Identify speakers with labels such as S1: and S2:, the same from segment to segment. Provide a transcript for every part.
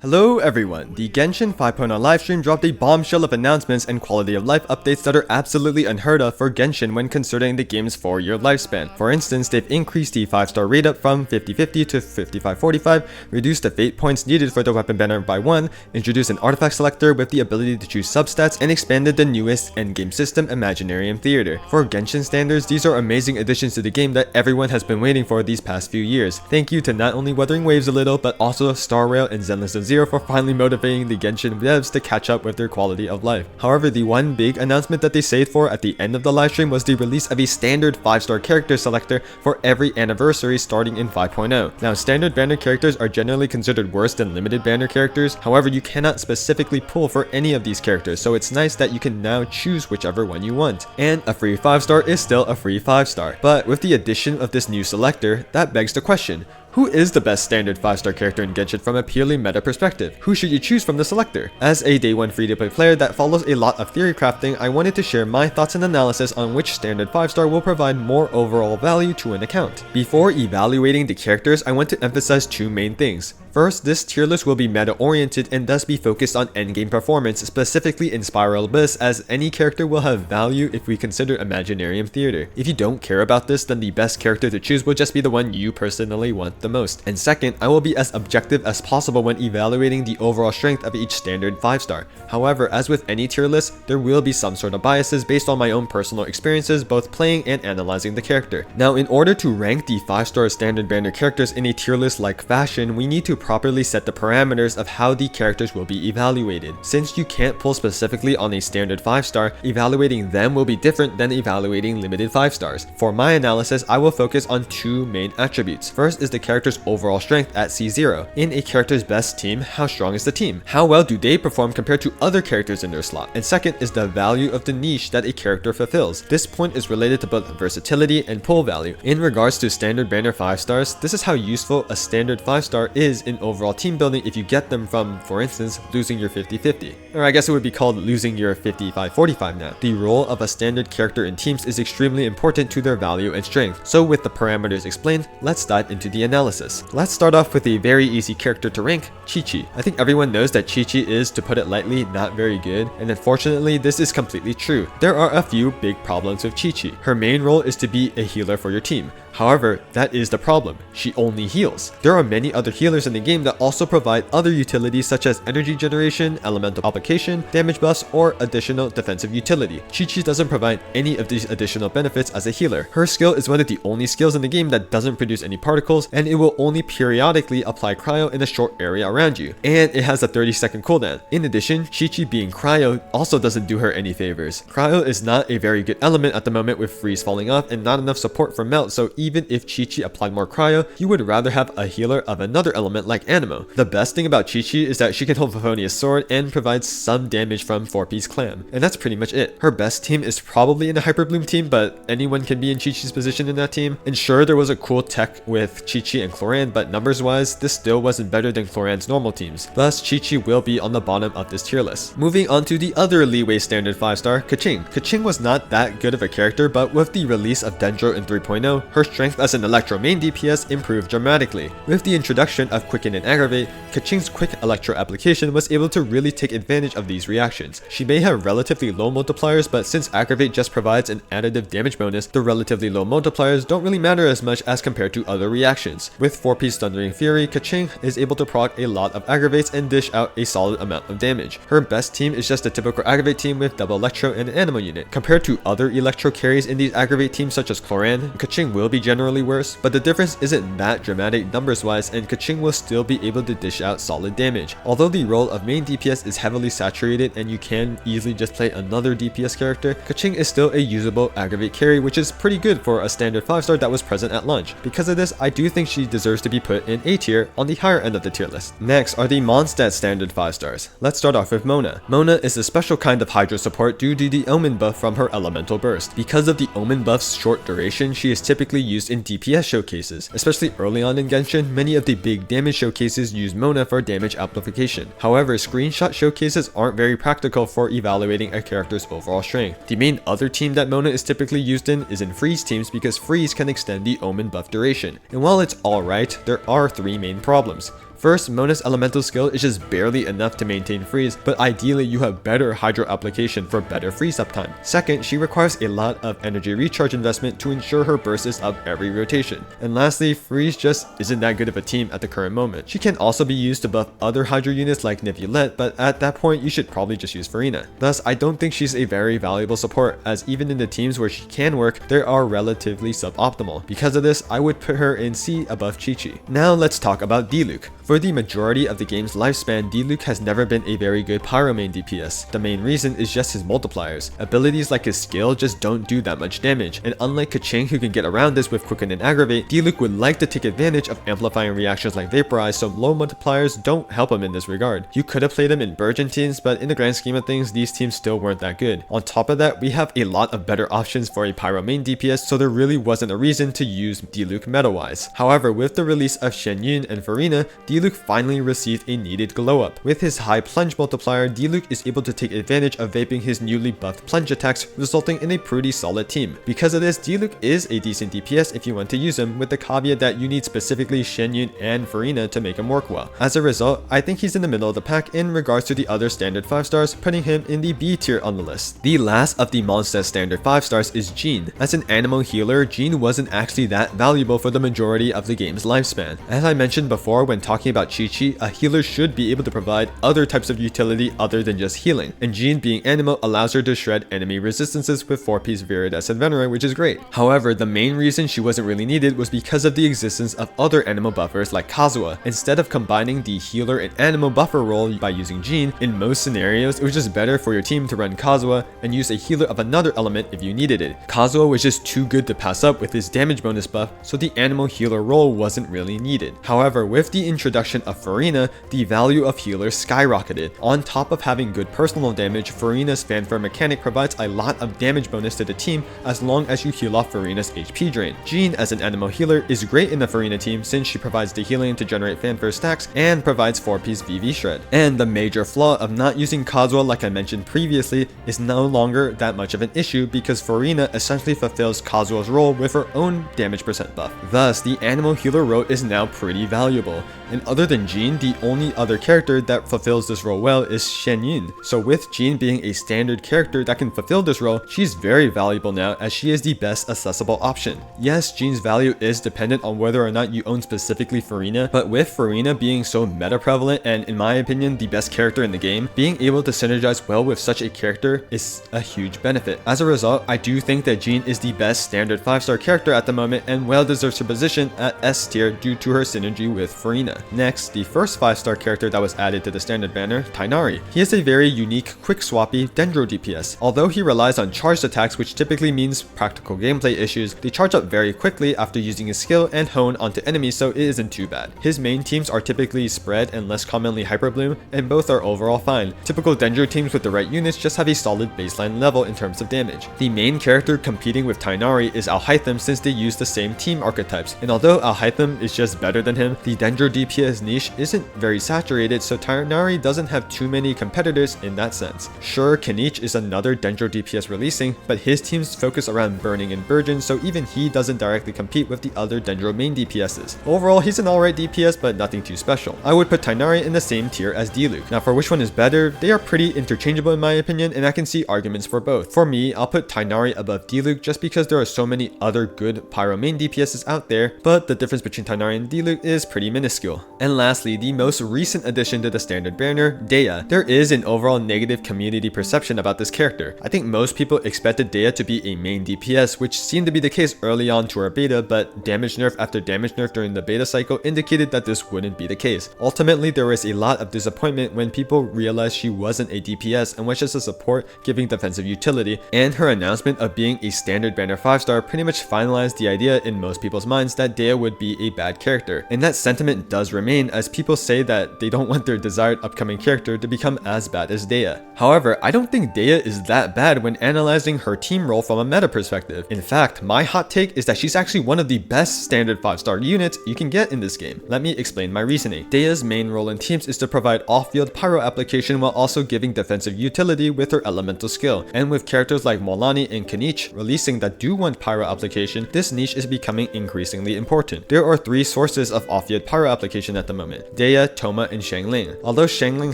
S1: Hello everyone, the Genshin 5.0 livestream dropped a bombshell of announcements and quality of life updates that are absolutely unheard of for Genshin when considering the game's 4-year lifespan. For instance, they've increased the 5-star rate up from 50-50 to 55-45, reduced the fate points needed for the weapon banner by 1, introduced an artifact selector with the ability to choose substats, and expanded the newest endgame system, Imaginarium Theater. For Genshin standards, these are amazing additions to the game that everyone has been waiting for these past few years. Thank you to not only Wuthering Waves a little, but also Star Rail and Zenless of Zero for finally motivating the Genshin devs to catch up with their quality of life. However, the one big announcement that they saved for at the end of the livestream was the release of a standard 5-star character selector for every anniversary starting in 5.0. Now, standard banner characters are generally considered worse than limited banner characters, however you cannot specifically pull for any of these characters, so it's nice that you can now choose whichever one you want. And a free 5-star is still a free 5-star. But with the addition of this new selector, that begs the question, who is the best standard 5-star character in Genshin from a purely meta perspective? Who should you choose from the selector? As a day 1 free-to-play player that follows a lot of theory crafting, I wanted to share my thoughts and analysis on which standard 5-star will provide more overall value to an account. Before evaluating the characters, I want to emphasize two main things. First, this tier list will be meta-oriented and thus be focused on endgame performance, specifically in Spiral Abyss, as any character will have value if we consider Imaginarium Theater. If you don't care about this, then the best character to choose will just be the one you personally want the most. And second, I will be as objective as possible when evaluating the overall strength of each standard 5-star. However, as with any tier list, there will be some sort of biases based on my own personal experiences both playing and analyzing the character. Now, in order to rank the 5-star standard banner characters in a tier list like fashion, we need to properly set the parameters of how the characters will be evaluated. Since you can't pull specifically on a standard 5-star, evaluating them will be different than evaluating limited 5-stars. For my analysis, I will focus on two main attributes. First is the character's overall strength at C0. In a character's best team, how strong is the team? How well do they perform compared to other characters in their slot? And second is the value of the niche that a character fulfills. This point is related to both versatility and pull value. In regards to standard banner 5-stars, this is how useful a standard 5-star is in overall team building if you get them from, for instance, losing your 50-50. Or I guess it would be called losing your 55-45 now. The role of a standard character in teams is extremely important to their value and strength. So with the parameters explained, let's dive into the analysis. Let's start off with a very easy character to rank, Qiqi. I think everyone knows that Qiqi is, to put it lightly, not very good, and unfortunately this is completely true. There are a few big problems with Qiqi. Her main role is to be a healer for your team. However, that is the problem. She only heals. There are many other healers in the game that also provide other utilities such as energy generation, elemental application, damage buffs, or additional defensive utility. Qiqi doesn't provide any of these additional benefits as a healer. Her skill is one of the only skills in the game that doesn't produce any particles, and it will only periodically apply cryo in a short area around you. And it has a 30-second cooldown. In addition, Qiqi being cryo also doesn't do her any favors. Cryo is not a very good element at the moment with freeze falling off and not enough support for melt, so even if Qiqi applied more cryo, you would rather have a healer of another element like Anemo. The best thing about Qiqi is that she can hold Favonia's sword and provides some damage from 4-piece clam. And that's pretty much it. Her best team is probably in a Hyperbloom team, but anyone can be in Qiqi's position in that team. And sure, there was a cool tech with Qiqi and Cloran, but numbers wise, this still wasn't better than Cloran's normal teams. Thus, Qiqi will be on the bottom of this tier list. Moving on to the other leeway standard 5-star, Keqing. Keqing was not that good of a character, but with the release of Dendro in 3.0, her strength as an Electro main DPS improved dramatically. With the introduction of Quicken and Aggravate, Keqing's quick Electro application was able to really take advantage of these reactions. She may have relatively low multipliers, but since Aggravate just provides an additive damage bonus, the relatively low multipliers don't really matter as much as compared to other reactions. With 4-piece Thundering Fury, Keqing is able to proc a lot of Aggravates and dish out a solid amount of damage. Her best team is just a typical Aggravate team with double Electro and an Anemo unit. Compared to other Electro carries in these Aggravate teams such as Cloran, Keqing will be generally worse, but the difference isn't that dramatic numbers wise, and Keqing will still be able to dish out solid damage. Although the role of main DPS is heavily saturated and you can easily just play another DPS character, Keqing is still a usable Aggravate carry, which is pretty good for a standard 5-star that was present at launch. Because of this, I do think she deserves to be put in A tier on the higher end of the tier list. Next are the Mondstadt standard 5-stars. Let's start off with Mona. Mona is a special kind of Hydro support due to the Omen buff from her Elemental Burst. Because of the Omen buff's short duration, she is typically used in DPS showcases. Especially early on in Genshin, many of the big damage showcases use Mona for damage amplification. However, screenshot showcases aren't very practical for evaluating a character's overall strength. The main other team that Mona is typically used in is in freeze teams because freeze can extend the Omen buff duration. And while it's alright, there are three main problems. First, Mona's elemental skill is just barely enough to maintain freeze, but ideally you have better hydro application for better freeze uptime. Second, she requires a lot of energy recharge investment to ensure her burst is up every rotation. And lastly, freeze just isn't that good of a team at the current moment. She can also be used to buff other hydro units like Nivulette, but at that point you should probably just use Farina. Thus, I don't think she's a very valuable support, as even in the teams where she can work, they are relatively suboptimal. Because of this, I would put her in C above Qiqi. Now let's talk about Diluc. For the majority of the game's lifespan, Diluc has never been a very good pyro main DPS. The main reason is just his multipliers. Abilities like his skill just don't do that much damage, and unlike Keqing who can get around this with Quicken and Aggravate, Diluc would like to take advantage of amplifying reactions like Vaporize, so low multipliers don't help him in this regard. You could have played him in Burgeon teams, but in the grand scheme of things, these teams still weren't that good. On top of that, we have a lot of better options for a pyro main DPS, so there really wasn't a reason to use Diluc meta-wise. However, with the release of Shen Yun and Farina, Diluc finally received a needed glow up. With his high plunge multiplier, Diluc is able to take advantage of vaping his newly buffed plunge attacks, resulting in a pretty solid team. Because of this, Diluc is a decent DPS if you want to use him, with the caveat that you need specifically Shen Yun and Farina to make him work well. As a result, I think he's in the middle of the pack in regards to the other standard 5 stars, putting him in the B tier on the list. The last of the Mondstadt standard 5 stars is Jean. As an animal healer, Jean wasn't actually that valuable for the majority of the game's lifespan. As I mentioned before when talking about Qiqi, a healer should be able to provide other types of utility other than just healing, and Jean being animal allows her to shred enemy resistances with 4-piece Viridian Venerai, which is great. However, the main reason she wasn't really needed was because of the existence of other animal buffers like Kazuha. Instead of combining the healer and animal buffer role by using Jean, in most scenarios it was just better for your team to run Kazuha and use a healer of another element if you needed it. Kazuha was just too good to pass up with his damage bonus buff, so the animal healer role wasn't really needed. However, with the introduction of Farina, the value of healers skyrocketed. On top of having good personal damage, Farina's fanfare mechanic provides a lot of damage bonus to the team as long as you heal off Farina's HP drain. Jean as an animal healer is great in the Farina team since she provides the healing to generate fanfare stacks and provides 4-piece VV shred. And the major flaw of not using Kazuha like I mentioned previously is no longer that much of an issue because Farina essentially fulfills Kazuha's role with her own damage percent buff. Thus, the animal healer role is now pretty valuable. And other than Jean, the only other character that fulfills this role well is Shen Yun. So with Jean being a standard character that can fulfill this role, she's very valuable now as she is the best accessible option. Yes, Jean's value is dependent on whether or not you own specifically Farina, but with Farina being so meta prevalent and in my opinion the best character in the game, being able to synergize well with such a character is a huge benefit. As a result, I do think that Jean is the best standard 5-star character at the moment and well deserves her position at S tier due to her synergy with Farina. Next, the first 5-star character that was added to the standard banner, Tighnari. He is a very unique, quick swappy Dendro DPS. Although he relies on charged attacks, which typically means practical gameplay issues, they charge up very quickly after using his skill and hone onto enemies, so it isn't too bad. His main teams are typically spread and less commonly Hyperbloom, and both are overall fine. Typical Dendro teams with the right units just have a solid baseline level in terms of damage. The main character competing with Tighnari is Alhaitham since they use the same team archetypes, and although Alhaitham is just better than him, the Dendro DPS niche isn't very saturated, so Tighnari doesn't have too many competitors in that sense. Sure, Keqing is another Dendro DPS releasing, but his teams focus around Burning and Burgeon, so even he doesn't directly compete with the other Dendro main DPSs. Overall, he's an alright DPS, but nothing too special. I would put Tighnari in the same tier as Diluc. Now for which one is better, they are pretty interchangeable in my opinion, and I can see arguments for both. For me, I'll put Tighnari above Diluc just because there are so many other good pyro main DPSs out there, but the difference between Tighnari and Diluc is pretty minuscule. And lastly, the most recent addition to the standard banner, Dehya. There is an overall negative community perception about this character. I think most people expected Dehya to be a main DPS, which seemed to be the case early on to our beta, but damage nerf after damage nerf during the beta cycle indicated that this wouldn't be the case. Ultimately, there was a lot of disappointment when people realized she wasn't a DPS and was just a support giving defensive utility, and her announcement of being a standard banner 5-star pretty much finalized the idea in most people's minds that Dehya would be a bad character. And that sentiment does remain as people say that they don't want their desired upcoming character to become as bad as Dehya. However, I don't think Dehya is that bad when analyzing her team role from a meta perspective. In fact, my hot take is that she's actually one of the best standard 5-star units you can get in this game. Let me explain my reasoning. Dehya's main role in teams is to provide off-field pyro application while also giving defensive utility with her elemental skill. And with characters like Molani and Keqing releasing that do want pyro application, this niche is becoming increasingly important. There are 3 sources of off-field pyro application at the moment: Dehya, Thoma, and Xiangling. Although Xiangling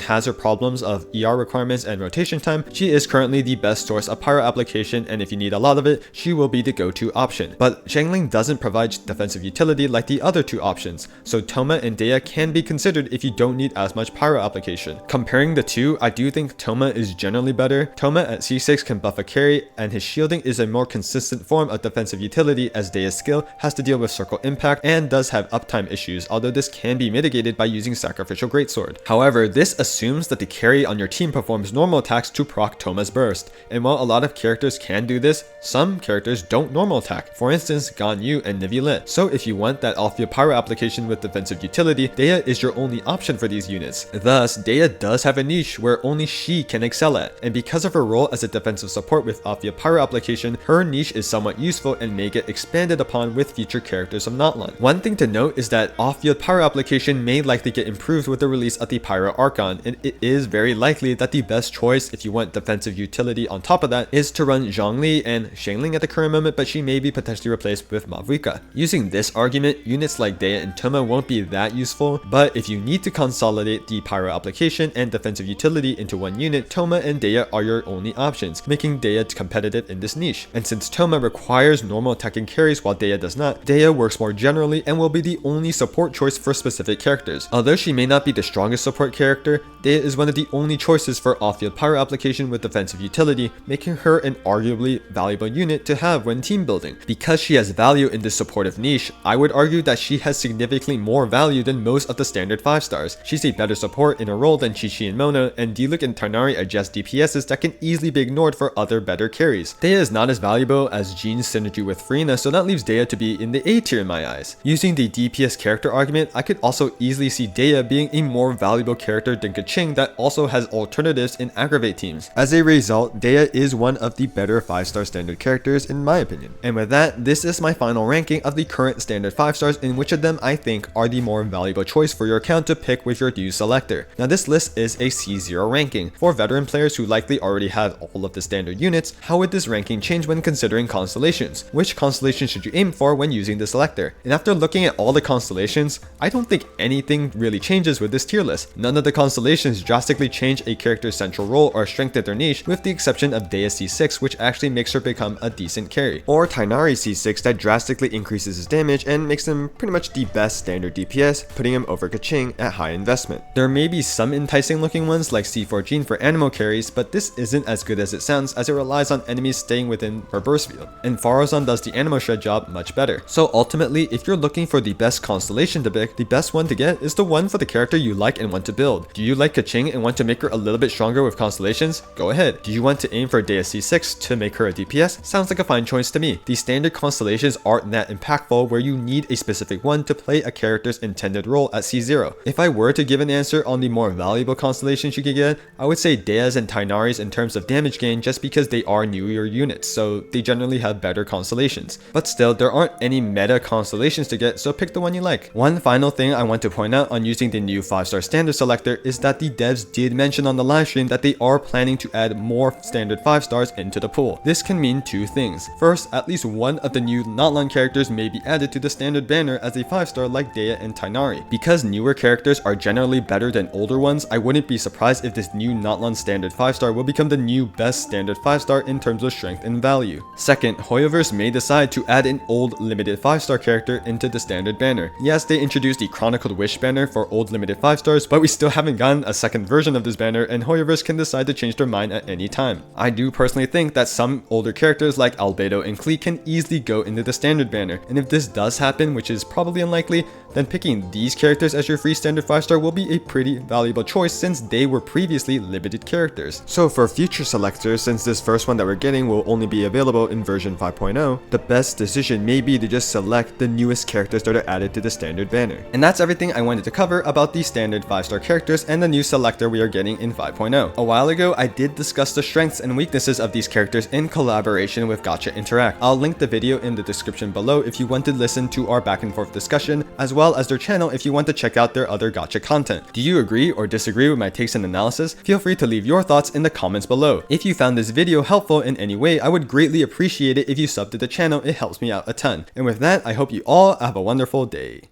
S1: has her problems of ER requirements and rotation time, she is currently the best source of pyro application, and if you need a lot of it, she will be the go-to option. But Xiangling doesn't provide defensive utility like the other two options, so Thoma and Dehya can be considered if you don't need as much pyro application. Comparing the two, I do think Thoma is generally better. Thoma at C6 can buff a carry, and his shielding is a more consistent form of defensive utility, as Dehya's skill has to deal with circle impact and does have uptime issues, although this can be mitigated by using Sacrificial Greatsword. However, this assumes that the carry on your team performs normal attacks to proc Thoma's burst, and while a lot of characters can do this, some characters don't normal attack, for instance Ganyu and Nivilet. So if you want that off-field pyro application with defensive utility, Dehya is your only option for these units. Thus, Dehya does have a niche where only she can excel at, and because of her role as a defensive support with off-field pyro application, her niche is somewhat useful and may get expanded upon with future characters of natlan. One thing to note is that off-field pyro application may likely get improved with the release of the Pyro Archon, and it is very likely that the best choice if you want defensive utility on top of that is to run Zhongli and Xiangling at the current moment, but she may be potentially replaced with Mavuika. Using this argument, units like Dehya and Thoma won't be that useful, but if you need to consolidate the pyro application and defensive utility into one unit, Thoma and Dehya are your only options, making Dehya competitive in this niche. And since Thoma requires normal attacking carries while Dehya does not, Dehya works more generally and will be the only support choice for specific characters. Although she may not be the strongest support character, Dehya is one of the only choices for off-field pyro application with defensive utility, making her an arguably valuable unit to have when team building. Because she has value in this supportive niche, I would argue that she has significantly more value than most of the standard 5 stars. She's a better support in her role than Qiqi and Mona, and Diluc and Tighnari are just DPSs that can easily be ignored for other better carries. Dehya is not as valuable as Jean's synergy with Farina, so that leaves Dehya to be in the A tier in my eyes. Using the DPS character argument, I could also easily see Dehya being a more valuable character than Keqing that also has alternatives in aggravate teams. As a result, Dehya is one of the better 5-star standard characters in my opinion. And with that, this is my final ranking of the current standard 5 stars, in which of them I think are the more valuable choice for your account to pick with your new selector. Now this list is a C0 ranking. For veteran players who likely already have all of the standard units, how would this ranking change when considering constellations? Which constellation should you aim for when using the selector? And after looking at all the constellations, I don't think anything really changes with this tier list. None of the constellations drastically change a character's central role or strengthen their niche, with the exception of Dehya C6, which actually makes her become a decent carry, or Tighnari C6 that drastically increases his damage and makes him pretty much the best standard DPS, putting him over Keqing at high investment. There may be some enticing looking ones like C4 Jean for animal carries, but this isn't as good as it sounds, as it relies on enemies staying within her burst field, and Farozan does the animal shred job much better. So ultimately, if you're looking for the best constellation to pick, the best one to get is the one for the character you like and want to build. Do you like Keqing and want to make her a little bit stronger with constellations? Go ahead. Do you want to aim for Dehya C6 to make her a DPS? Sounds like a fine choice to me. The standard constellations aren't that impactful where you need a specific one to play a character's intended role at C0. If I were to give an answer on the more valuable constellations you could get, I would say Dehya's and Tighnari's in terms of damage gain, just because they are newer units, so they generally have better constellations. But still, there aren't any meta constellations to get, so pick the one you like. One final thing I want to point out on using the new 5-star standard selector is that the devs did mention on the livestream that they are planning to add more standard 5 stars into the pool. This can mean two things. First, at least one of the new natlan characters may be added to the standard banner as a 5-star like Dehya and Tighnari. Because newer characters are generally better than older ones, I wouldn't be surprised if this new natlan standard 5-star will become the new best standard 5-star in terms of strength and value. Second, HOYOverse may decide to add an old limited 5-star character into the standard banner. Yes, they introduced the Chronicled Wish banner for old limited 5 stars, but we still haven't gotten a second version of this banner, and HOYOverse can decide to change their mind at any time. I do personally think that some older characters like Albedo and Qiqi can easily go into the standard banner, and if this does happen, which is probably unlikely, then picking these characters as your free standard 5-star will be a pretty valuable choice since they were previously limited characters. So for future selectors, since this first one that we're getting will only be available in version 5.0, the best decision may be to just select the newest characters that are added to the standard banner. And that's everything I wanted to cover about the standard 5-star characters and the new selector we are getting in 5.0. A while ago, I did discuss the strengths and weaknesses of these characters in collaboration with Gacha Interact. I'll link the video in the description below if you want to listen to our back and forth discussion, as well as their channel if you want to check out their other gacha content. Do you agree or disagree with my takes and analysis? Feel free to leave your thoughts in the comments below. If you found this video helpful in any way, I would greatly appreciate it if you sub to the channel. It helps me out a ton. And with that, I hope you all have a wonderful day.